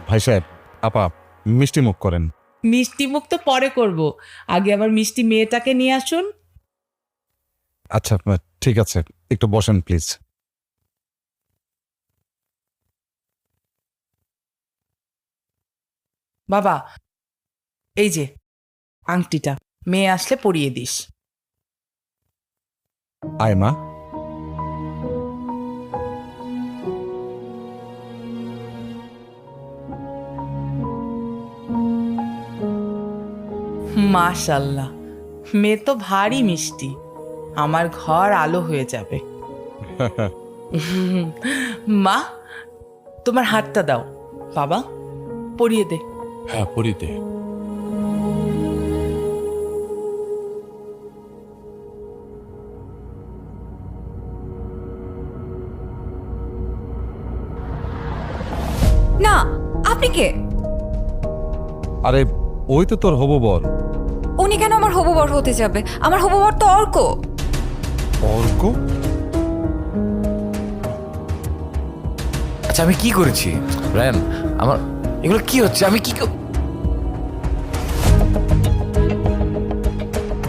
ভাই সাহেব, আপা মিষ্টি মুখ করেন। মিষ্টি মুখ তো পরে করব, আগে আবার মিষ্টি মেয়েটাকে নিয়ে আসুন। আচ্ছা ঠিক আছে, একটু বসেন প্লিজ। বাবা, এই যে আংটিটা, মেয়ে আসলে পরিয়ে দিস। আয় মা। মাশাল্লাহ, মেয়ে তো ভারী মিষ্টি, আমার ঘর আলো হয়ে যাবে। মা, তোমার হাতটা দাও। বাবা, পরিয়ে দে। হ্যাঁ, পরিতে। না, আপনি কে? আরে ওই তো তোর হবু বর। উনি কেন আমার হবু বর হতে যাবে? আমার হবু বর তো অর্ক। অর্ক? আচ্ছা, আমি কি করেছি রায়ান? আমার এগুলো কি হচ্ছে? আমি কি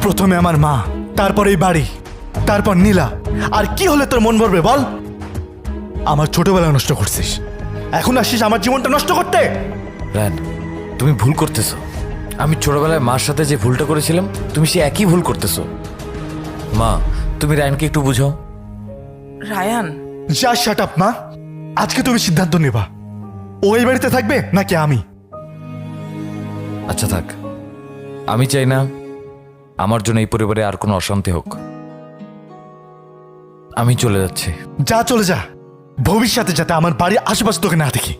প্রথমে আমার মা, তারপর এই বাড়ি, তারপর নীলা। আর কি হলে তোর মন ভরবে বল? আমার ছোটবেলা নষ্ট করছিস, এখন আসিস আমার জীবনটা নষ্ট করতে। রায়ান, তুমি ভুল করতেছো। আমি ছোটবেলায় মার সাথে যে ভুলটা করেছিলাম, তুমি সে একই ভুল করতেছো। মা, তুমি রায়ানকে একটু বুঝাও। রায়ান, যা শাট আপ মা। আজকে তুমি সিদ্ধান্ত নেবা, ও এই বাড়িতে থাকবে নাকি আমি। আচ্ছা থাক, আমি চাই না আমার জন্য এই পরিবারে আর কোনো অশান্তি হোক। আমি চলে যাচ্ছি। যা, চলে যা। ভবিষ্যতে যাতে আমার বাড়ির আশেপাশে তোকে না দেখি।